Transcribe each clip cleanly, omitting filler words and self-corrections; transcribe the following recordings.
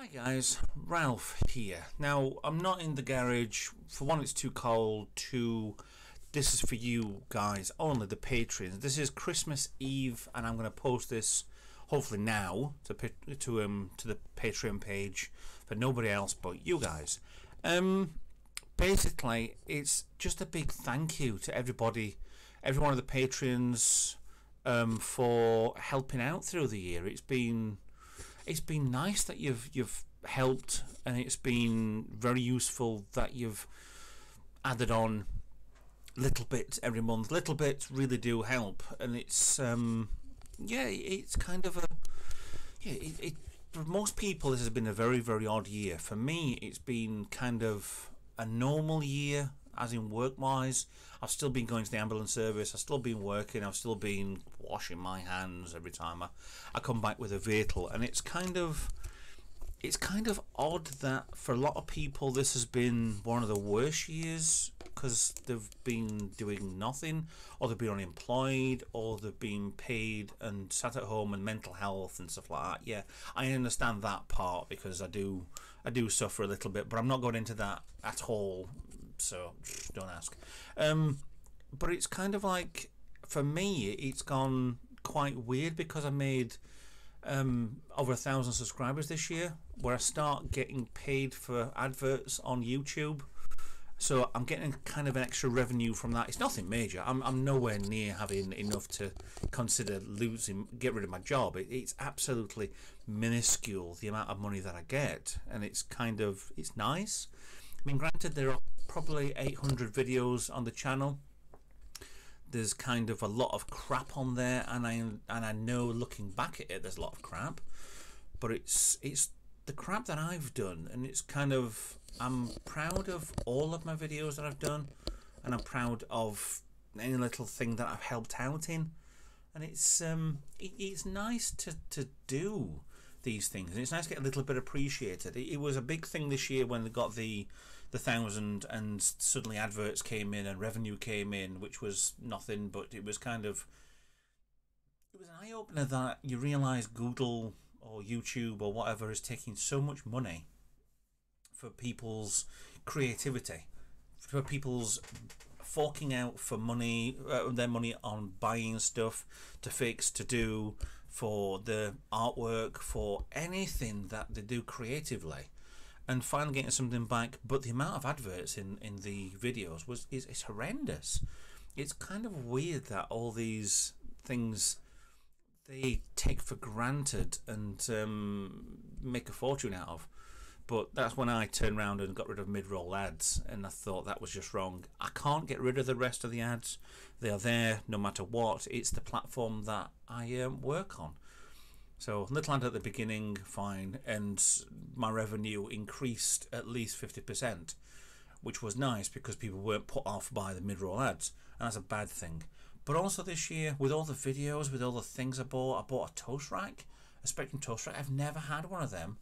Hi guys, Ralph here. Now, I'm not in the garage. For one, it's too cold. Two, this is for you guys, only the patrons. This is Christmas Eve, and I'm going to post this hopefully now to the Patreon page for nobody else but you guys. Basically, it's just a big thank you to everybody, every one of the patrons, for helping out through the year. It's been nice that you've helped, and it's been very useful that you've added on little bits every month. Little bits really do help, and it's it's kind of for most people this has been a very, very odd year. For me, it's been kind of a normal year, as in work-wise. I've still been going to the ambulance service, I've still been working, I've still been washing my hands every time I come back with a vehicle, and it's kind of odd that for a lot of people this has been one of the worst years, because they've been doing nothing, or they've been unemployed, or they've been paid and sat at home, and mental health and stuff like that. Yeah, I understand that part, because I do suffer a little bit, but I'm not going into that at all, so don't ask. But it's kind of like, for me, it's gone quite weird, because I made over 1,000 subscribers this year, where I start getting paid for adverts on YouTube. So I'm getting kind of an extra revenue from that. It's nothing major. I'm nowhere near having enough to consider get rid of my job. It's absolutely minuscule, the amount of money that I get, and it's nice. I mean, granted, there are probably 800 videos on the channel. There's kind of a lot of crap on there, and I know, looking back at it, there's a lot of crap, but it's the crap that I've done, and it's kind of, I'm proud of all of my videos that I've done, and I'm proud of any little thing that I've helped out in, and it's nice to do these things, and it's nice to get a little bit appreciated. It was a big thing this year when they got the 1,000, and suddenly adverts came in and revenue came in, which was nothing, but it was an eye-opener that you realise Google or YouTube or whatever is taking so much money for people's creativity, for people's forking out for money, their money on buying stuff to fix, to do, for the artwork, for anything that they do creatively, and finally getting something back. But the amount of adverts in the videos is horrendous. It's kind of weird that all these things they take for granted and make a fortune out of. But that's when I turned around and got rid of mid-roll ads, and I thought that was just wrong. I can't get rid of the rest of the ads. They are there no matter what. It's the platform that I work on. So little ad at the beginning, fine, and my revenue increased at least 50%, which was nice because people weren't put off by the mid-roll ads, and that's a bad thing. But also this year, with all the videos, with all the things I bought a toast rack, a Spectrum toast rack. I've never had one of them.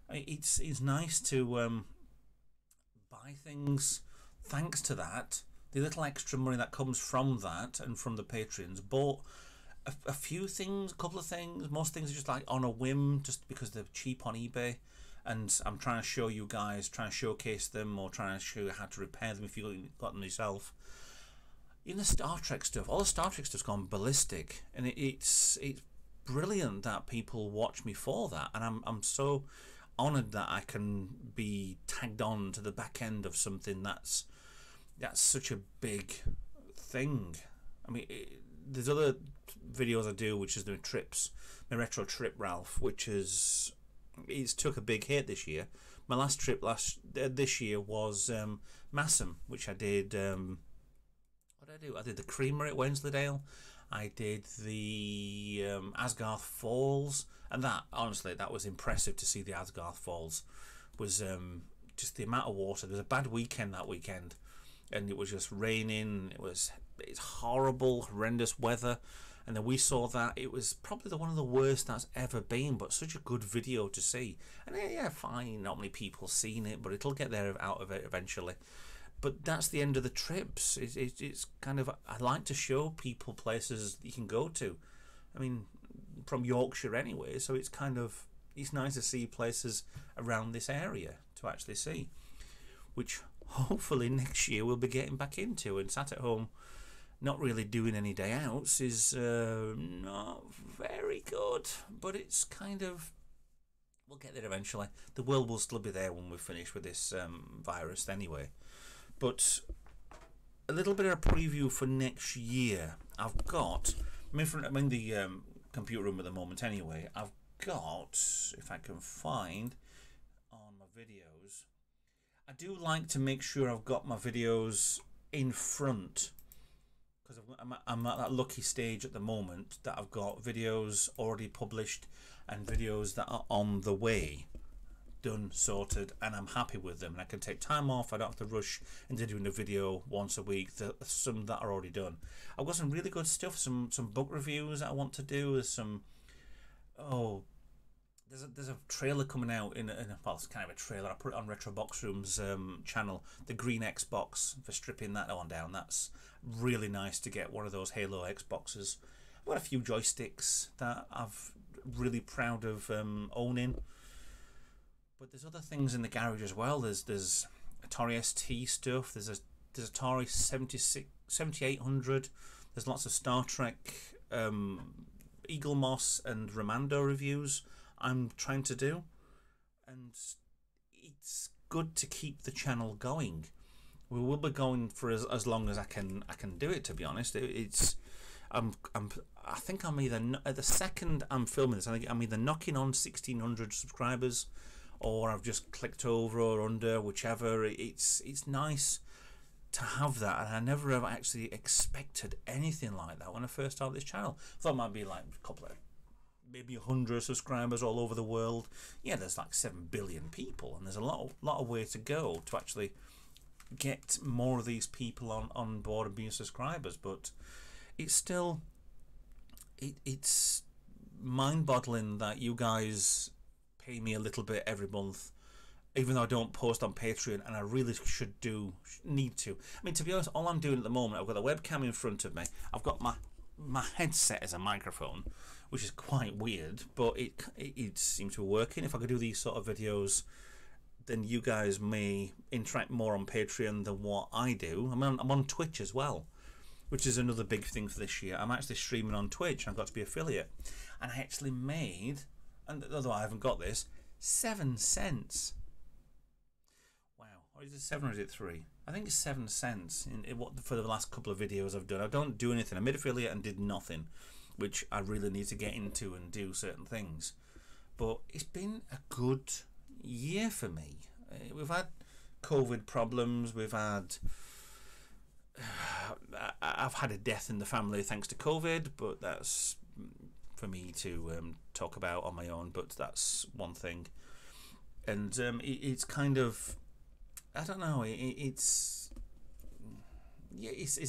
It's nice to buy things thanks to that. The little extra money that comes from that and from the patrons. Bought a few things, a couple of things. Most things are just like on a whim, just because they're cheap on eBay, and I'm trying to show you guys, trying to showcase them, or trying to show you how to repair them if you've got them yourself. Even the Star Trek stuff, all the Star Trek stuff's gone ballistic, and it's brilliant that people watch me for that, and I'm so honoured that I can be tagged on to the back end of something that's such a big thing. I mean, there's other videos I do, which is the trips, my retro trip Ralph, which it's took a big hit this year. My last trip this year was Massam, which I did. What did I do? I did the Creamery at Wensleydale. I did the Asgarth Falls, and that, honestly, that was impressive to see. The Asgarth Falls was just the amount of water. There was a bad weekend that weekend, and it was just raining. It's horrible, horrendous weather, and then we saw that. It was probably one of the worst that's ever been, but such a good video to see. And yeah, fine, not many people seen it, but it'll get there out of it eventually. But that's the end of the trips. It's kind of, I like to show people places you can go to. I mean, from Yorkshire anyway, so it's kind of it's nice to see places around this area to actually see, which hopefully next year we'll be getting back into. And sat at home not really doing any day outs is not very good, but it's kind of, we'll get there eventually. The world will still be there when we're finished with this virus anyway. But a little bit of a preview for next year. I'm in the computer room at the moment anyway. I've got, if I can find on my videos, I do like to make sure I've got my videos in front, because I'm at that lucky stage at the moment that I've got videos already published and videos that are on the way, done, sorted, and I'm happy with them, and I can take time off. I don't have to rush into doing a video once a week. Some that are already done. I've got some really good stuff, some book reviews that I want to do. There's some, there's a trailer coming out well, it's kind of a trailer. I put it on Retro Box Room's channel, the green Xbox, for stripping that one down. That's really nice to get one of those Halo Xboxes. I've got a few joysticks that I'm really proud of owning. But there's other things in the garage as well. There's Atari ST stuff. There's Atari 7800. There's lots of Star Trek, Eagle Moss and Romando reviews I'm trying to do, and it's good to keep the channel going. We will be going for as long as I can do it. To be honest, I think I'm either at the second I'm filming this, I think I'm either knocking on 1,600 subscribers, or I've just clicked over or under, whichever. It's nice to have that, and I never ever actually expected anything like that when I first started this channel. I thought it might be like a couple of, maybe 100 subscribers all over the world. Yeah, there's like 7 billion people, and there's a lot of way to go to actually get more of these people on board and being subscribers. But it's still, it's mind-boggling that you guys pay me a little bit every month, even though I don't post on Patreon, and I really need to. I mean, to be honest, all I'm doing at the moment, I've got a webcam in front of me, I've got my headset as a microphone, which is quite weird, but it seems to be working. If I could do these sort of videos, then you guys may interact more on Patreon than what I do. I'm on Twitch as well, which is another big thing for this year. I'm actually streaming on Twitch, and I've got to be affiliate, and I actually made, and although I haven't got this, 7 cents. Wow, or is it 7 or is it 3? I think it's 7 cents for the last couple of videos I've done. I don't do anything. I made affiliate and did nothing, which I really need to get into and do certain things. But it's been a good year for me. We've had COVID problems. I've had a death in the family thanks to COVID, but that's for me to talk about on my own. But that's one thing, and it's kind of, I don't know. It's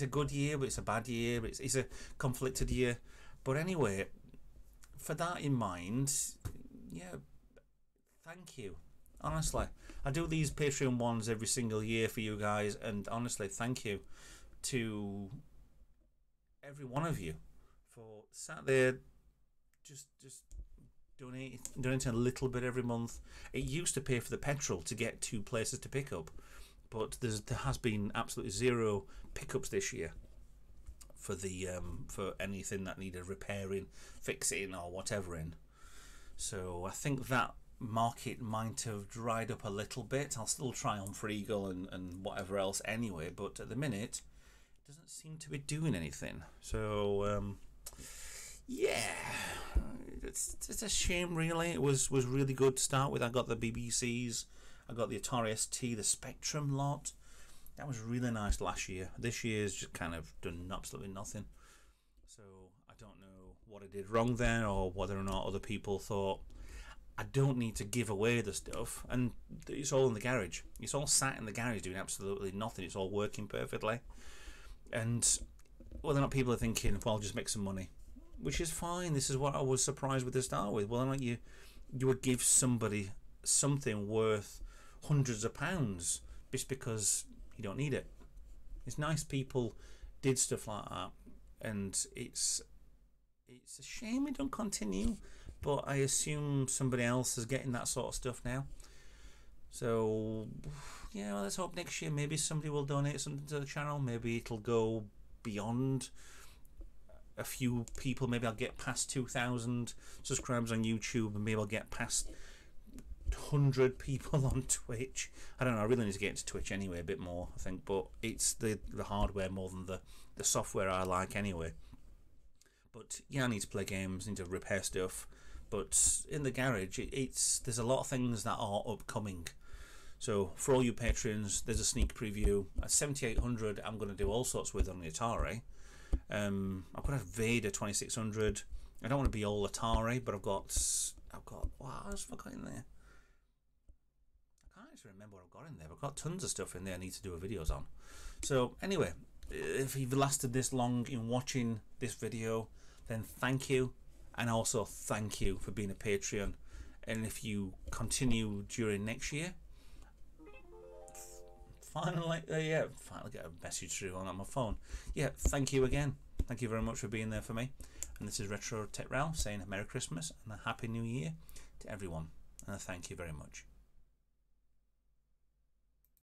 a good year, but it's a bad year. It's a conflicted year. But anyway, for that in mind, yeah, thank you. Honestly, I do these Patreon ones every single year for you guys, and honestly, thank you to every one of you for sat there just donating a little bit every month. It used to pay for the petrol to get 2 places to pick up, but there has been absolutely 0 pickups this year for the for anything that needed repairing, fixing, or whatever in. So I think that market might have dried up a little bit. I'll still try on Freegal and whatever else anyway, but at the minute it doesn't seem to be doing anything. So yeah, it's a shame really. It was really good to start with. I got the BBCs, I got the Atari ST, the Spectrum lot. That was really nice last year. This year's just kind of done absolutely nothing. So I don't know what I did wrong there, or whether or not other people thought I don't need to give away the stuff, and it's all in the garage. It's all sat in the garage doing absolutely nothing. It's all working perfectly. And whether or not people are thinking, well, I'll just make some money, which is fine. This is what I was surprised with to start with. Whether or not you would give somebody something worth hundreds of pounds just because you don't need it. It's nice people did stuff like that, and it's a shame it don't continue. but I assume somebody else is getting that sort of stuff now. So yeah, well, let's hope next year maybe somebody will donate something to the channel. Maybe it'll go beyond a few people. Maybe I'll get past 2,000 subscribers on YouTube, and maybe I'll get past 100 people on Twitch. I don't know, I really need to get into Twitch anyway a bit more, I think, but it's the hardware more than the software I like anyway. But yeah, I need to play games, need to repair stuff, but in the garage there's a lot of things that are upcoming. So for all you patrons, there's a sneak preview at 7800. I'm going to do all sorts with on the Atari. I've got a Vader 2600. I don't want to be all Atari, but I've got what else have I got in there? I can't actually remember what I've got in there. I've got tons of stuff in there I need to do videos on. So anyway, if you've lasted this long in watching this video, then thank you, and also thank you for being a Patreon. And if you continue during next year, finally get a message through on my phone. Yeah, thank you again. Thank you very much for being there for me. And this is Retro Tech Ralph saying Merry Christmas and a Happy New Year to everyone. And I thank you very much.